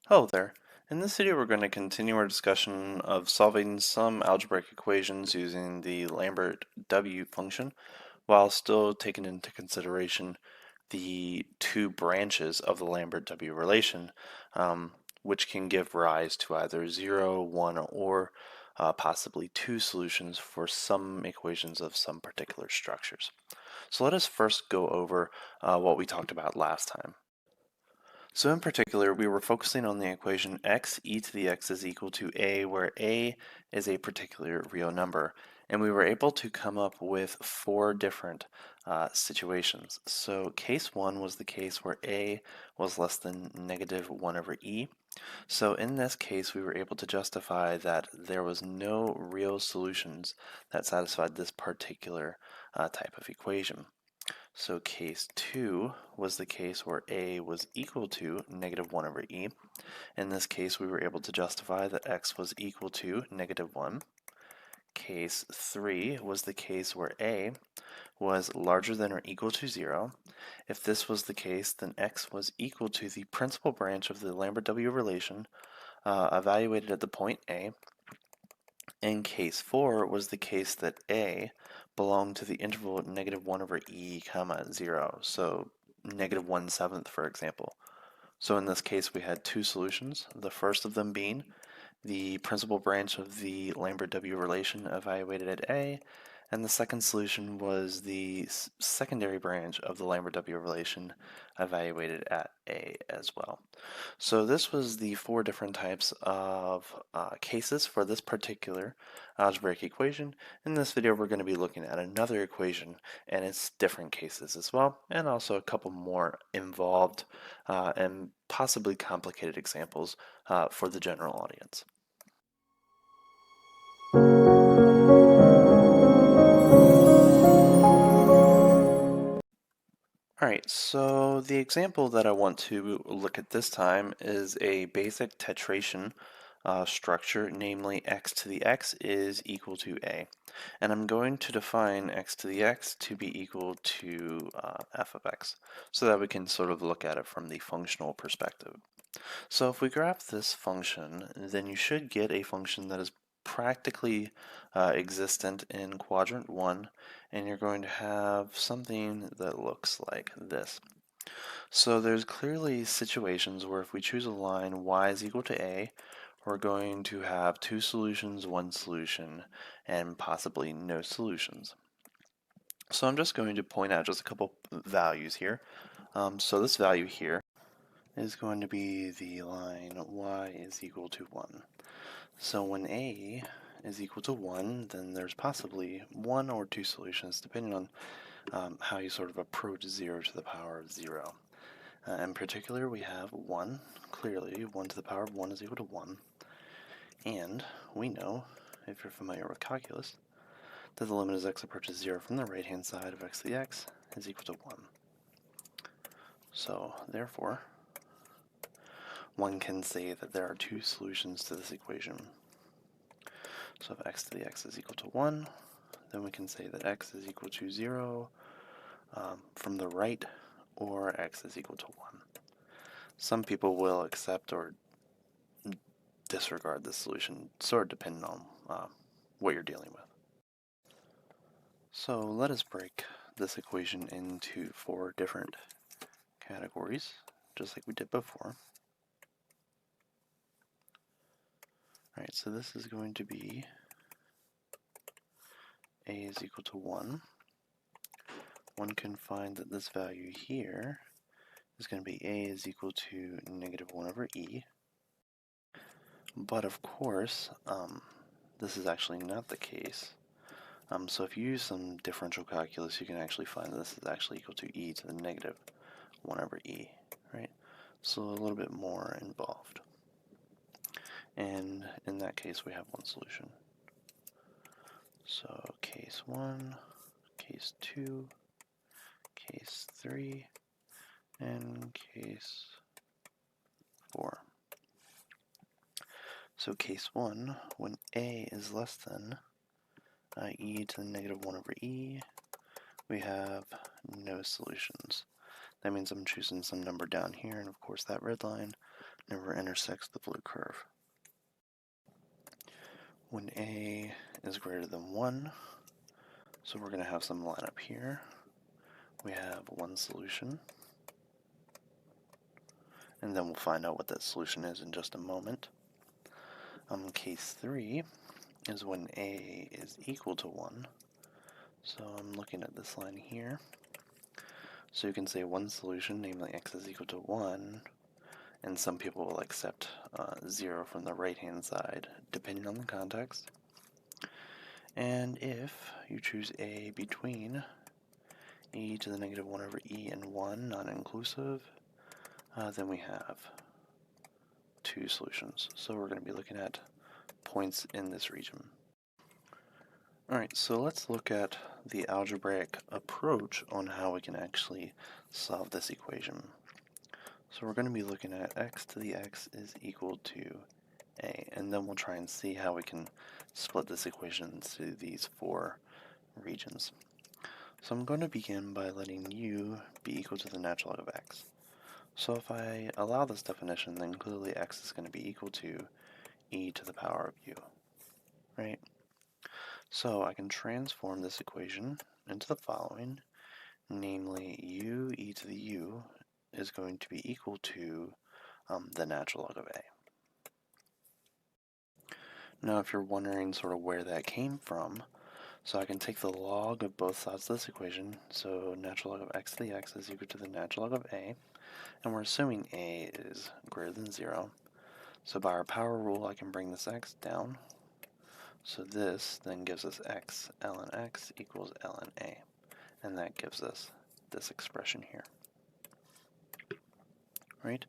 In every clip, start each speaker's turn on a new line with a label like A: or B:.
A: Hello there. In this video we're going to continue our discussion of solving some algebraic equations using the Lambert-W function while still taking into consideration the two branches of the Lambert-W relation, which can give rise to either 0, 1, or possibly two solutions for some equations of some particular structures. So let us first go over what we talked about last time. So in particular, we were focusing on the equation x e to the x is equal to a, where a is a particular real number. And we were able to come up with four different situations. So case one was the case where a was less than negative 1 over e. So in this case, we were able to justify that there was no real solutions that satisfied this particular type of equation. So case 2 was the case where a was equal to negative 1 over e. In this case, we were able to justify that x was equal to negative 1. Case 3 was the case where a was larger than or equal to 0. If this was the case, then x was equal to the principal branch of the Lambert-W relation evaluated at the point a. And case 4 was the case that a belonged to the interval negative 1 over e comma 0, so negative 1/7, for example. So in this case we had two solutions, the first of them being the principal branch of the Lambert-W relation evaluated at a, and the second solution was the secondary branch of the Lambert-W relation evaluated at a as well. So this was the four different types of cases for this particular algebraic equation. In this video we're going to be looking at another equation and its different cases as well, and also a couple more involved and possibly complicated examples for the general audience. Alright, so the example that I want to look at this time is a basic tetration structure, namely x to the x is equal to a. And I'm going to define x to the x to be equal to f of x, so that we can sort of look at it from the functional perspective. So if we graph this function, then you should get a function that is practically existent in quadrant 1, and you're going to have something that looks like this. So there's clearly situations where if we choose a line y is equal to a, we're going to have two solutions, one solution, and possibly no solutions. So I'm just going to point out just a couple values here. So this value here is going to be the line y is equal to 1. So when a is equal to 1, then there's possibly one or two solutions, depending on how you sort of approach 0 to the power of 0. In particular, we have 1. Clearly, 1 to the power of 1 is equal to 1. And we know, if you're familiar with calculus, that the limit as x approaches 0 from the right-hand side of x to the x is equal to 1. So, therefore, one can say that there are two solutions to this equation. So if x to the x is equal to 1, then we can say that x is equal to 0 from the right, or x is equal to 1. Some people will accept or disregard this solution, sort of depending on what you're dealing with. So let us break this equation into four different categories, just like we did before. Alright, so this is going to be a is equal to 1. One can find that this value here is going to be a is equal to negative 1 over e. But of course, this is actually not the case. So if you use some differential calculus, you can actually find that this is actually equal to e to the negative 1 over e, right? So a little bit more involved. And in that case, we have one solution. So case 1, case 2, case 3, and case 4. So case 1, when a is less than e to the negative 1 over e, we have no solutions. That means I'm choosing some number down here, and of course that red line never intersects the blue curve. When a is greater than 1, so we're going to have some line up here. We have one solution, and then we'll find out what that solution is in just a moment. Case 3 is when a is equal to 1. So I'm looking at this line here. So you can say one solution, namely x is equal to 1, and some people will accept 0 from the right-hand side, depending on the context. And if you choose a between e to the negative 1 over e and 1, non-inclusive, then we have two solutions. So we're going to be looking at points in this region. Alright, so let's look at the algebraic approach on how we can actually solve this equation. So we're going to be looking at x to the x is equal to a, and then we'll try and see how we can split this equation into these four regions. So I'm going to begin by letting u be equal to the natural log of x. So if I allow this definition, then clearly x is going to be equal to e to the power of u, right? So I can transform this equation into the following, namely u e to the u is going to be equal to the natural log of a. Now if you're wondering sort of where that came from, so I can take the log of both sides of this equation, so natural log of x to the x is equal to the natural log of a, and we're assuming a is greater than 0. So by our power rule I can bring this x down. So this then gives us x ln x equals ln a, and that gives us this expression here. Right?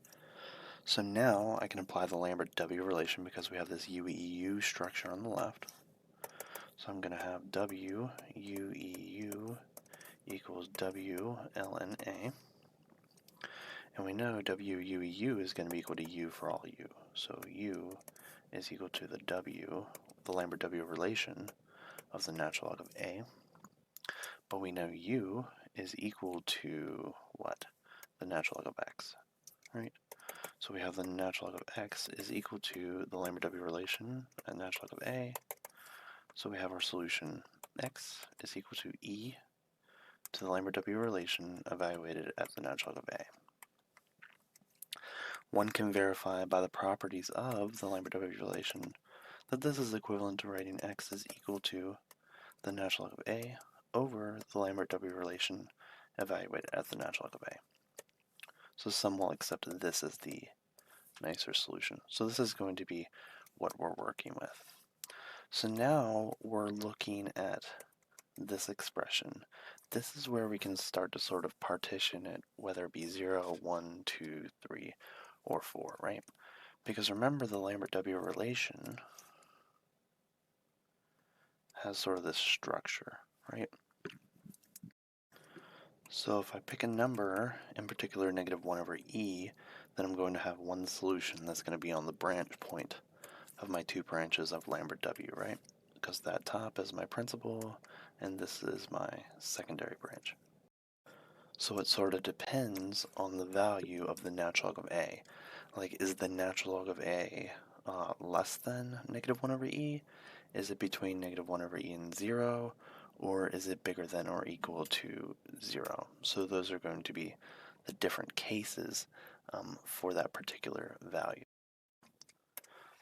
A: So now I can apply the Lambert-W relation because we have this u-e-u structure on the left. So I'm going to have w u-e-u equals w ln a. And we know w u-e-u is going to be equal to u for all u. So u is equal to the w, the Lambert-W relation of the natural log of a. But we know u is equal to what? The natural log of x, right? So we have the natural log of x is equal to the Lambert-W relation at natural log of a. So we have our solution x is equal to e to the Lambert-W relation evaluated at the natural log of a. One can verify by the properties of the Lambert-W relation that this is equivalent to writing x is equal to the natural log of a over the Lambert-W relation evaluated at the natural log of a. So some will accept this as the nicer solution. So this is going to be what we're working with. So now we're looking at this expression. This is where we can start to sort of partition it, whether it be 0, 1, 2, 3, or 4, right? Because remember the Lambert-W relation has sort of this structure, right? So if I pick a number, in particular negative 1 over e, then I'm going to have one solution that's going to be on the branch point of my two branches of Lambert-W, right? Because that top is my principal, and this is my secondary branch. So it sort of depends on the value of the natural log of a. Like, is the natural log of a less than negative 1 over e? Is it between negative 1 over e and 0? Or is it bigger than or equal to 0? So those are going to be the different cases for that particular value.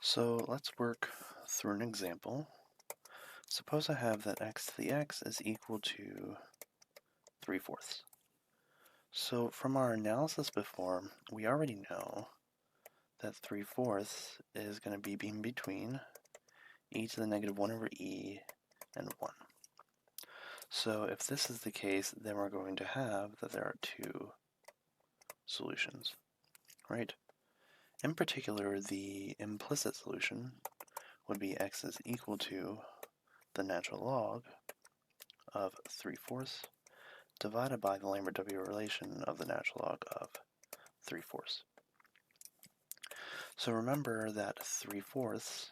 A: So let's work through an example. Suppose I have that x to the x is equal to 3/4. So from our analysis before, we already know that 3/4 is going to be in between e to the negative 1 over e and 1. So if this is the case, then we're going to have that there are two solutions, right? In particular, the implicit solution would be x is equal to the natural log of 3/4 divided by the Lambert-W relation of the natural log of 3/4. So remember that 3/4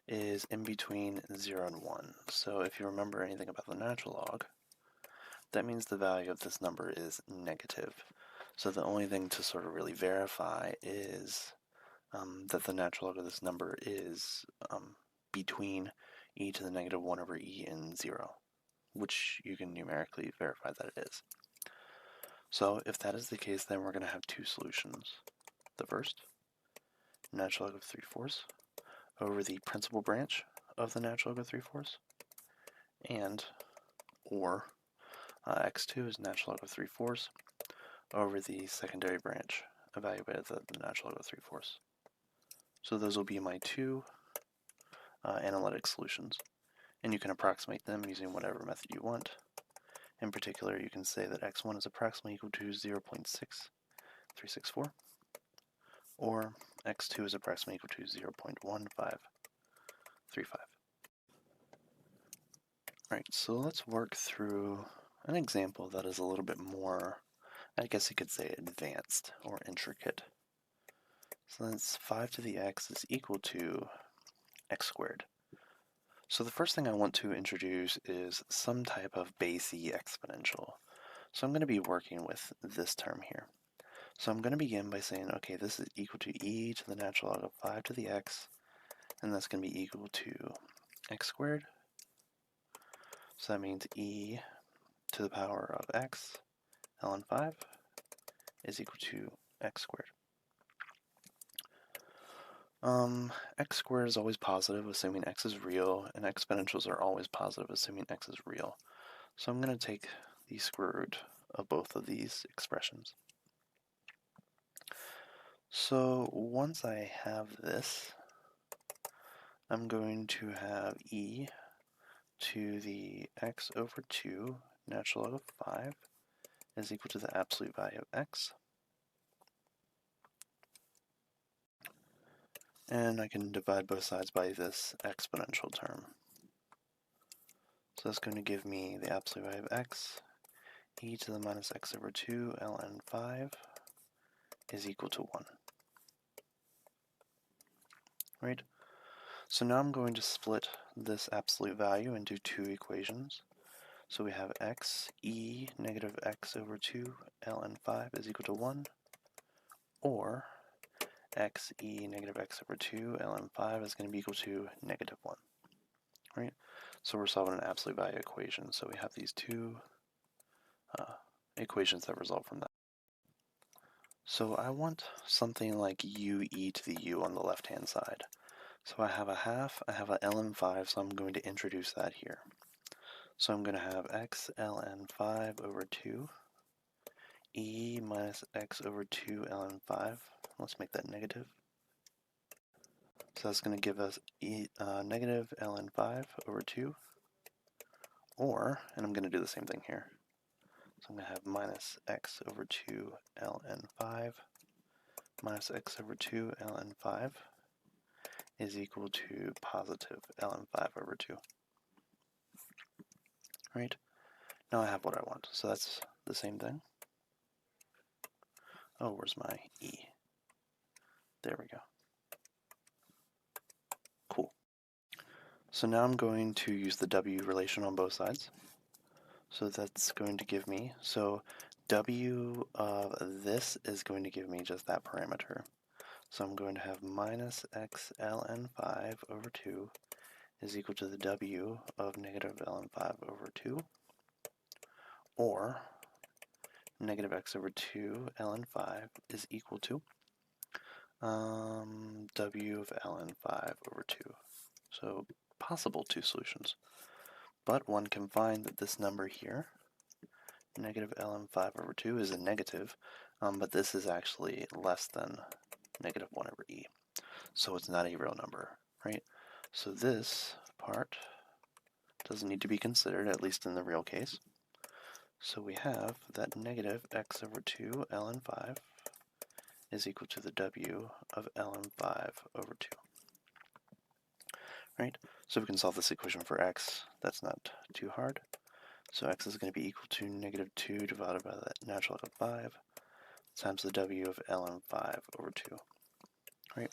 A: is in between 0 and 1. So if you remember anything about the natural log, that means the value of this number is negative. So the only thing to sort of really verify is that the natural log of this number is between e to the negative 1 over e and 0, which you can numerically verify that it is. So if that is the case, then we're going to have two solutions. The first, natural log of 3/4 over the principal branch of the natural log of 3/4, and or x2 is natural log of 3/4 over the secondary branch evaluated at the natural log of 3/4. So those will be my two analytic solutions, and you can approximate them using whatever method you want. In particular, you can say that x1 is approximately equal to 0.6364, or x2 is approximately equal to 0.1535. Alright, so let's work through an example that is a little bit more, I guess you could say, advanced or intricate. So that's 5 to the x is equal to x squared. So the first thing I want to introduce is some type of base e exponential. So I'm going to be working with this term here. So I'm going to begin by saying, okay, this is equal to e to the natural log of 5 to the x, and that's going to be equal to x squared. So that means e to the power of x ln 5 is equal to x squared. X squared is always positive, assuming x is real, and exponentials are always positive, assuming x is real. So I'm going to take the square root of both of these expressions. So once I have this, I'm going to have e to the x over 2 natural log of 5 is equal to the absolute value of x. And I can divide both sides by this exponential term. So that's going to give me the absolute value of x, e to the minus x over 2 ln 5 is equal to 1. Right? So now I'm going to split this absolute value into two equations. So we have x e negative x over 2 ln 5 is equal to 1, or x e negative x over 2 ln 5 is going to be equal to negative 1. Right? So we're solving an absolute value equation. So we have these two equations that result from that. So I want something like u e to the u on the left-hand side. So I have a half, I have a ln 5, so I'm going to introduce that here. So I'm going to have x ln 5 over 2 e minus x over 2 ln 5. Let's make that negative. So that's going to give us negative ln 5 over 2, or, and I'm going to do the same thing here. So I'm going to have minus x over 2 ln 5 minus x over 2 ln 5 is equal to positive ln 5 over 2. Right? Now I have what I want. So that's the same thing. Oh, where's my e? There we go. Cool. So now I'm going to use the w relation on both sides. So that's going to give me, so w of this is going to give me just that parameter. So I'm going to have minus x ln 5 over 2 is equal to the w of negative ln 5 over 2, or negative x over 2 ln 5 is equal to w of ln 5 over 2. So possible two solutions. But one can find that this number here, negative ln 5 over 2, is a negative, but this is actually less than negative 1 over e. So it's not a real number, right? So this part doesn't need to be considered, at least in the real case. So we have that negative x over 2 ln 5 is equal to the w of ln 5 over 2. Right? So we can solve this equation for x. That's not too hard. So x is going to be equal to negative 2 divided by the natural log of 5 times the w of ln 5 over 2. Right?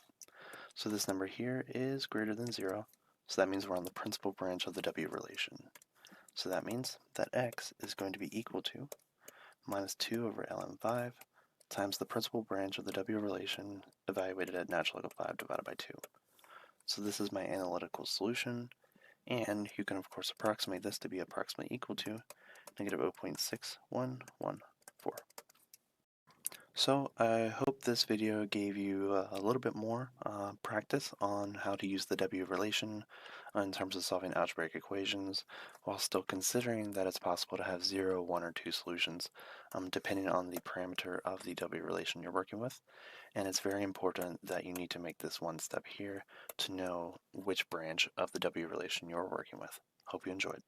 A: So this number here is greater than 0. So that means we're on the principal branch of the w relation. So that means that x is going to be equal to minus 2 over ln 5 times the principal branch of the W relation evaluated at natural log of 5 divided by 2. So this is my analytical solution, and you can of course approximate this to be approximately equal to negative 0.6114. So I hope this video gave you a little bit more practice on how to use the W relation in terms of solving algebraic equations, while still considering that it's possible to have 0, 1, or 2 solutions depending on the parameter of the W relation you're working with. And it's very important that you need to make this one step here to know which branch of the W relation you're working with. Hope you enjoyed.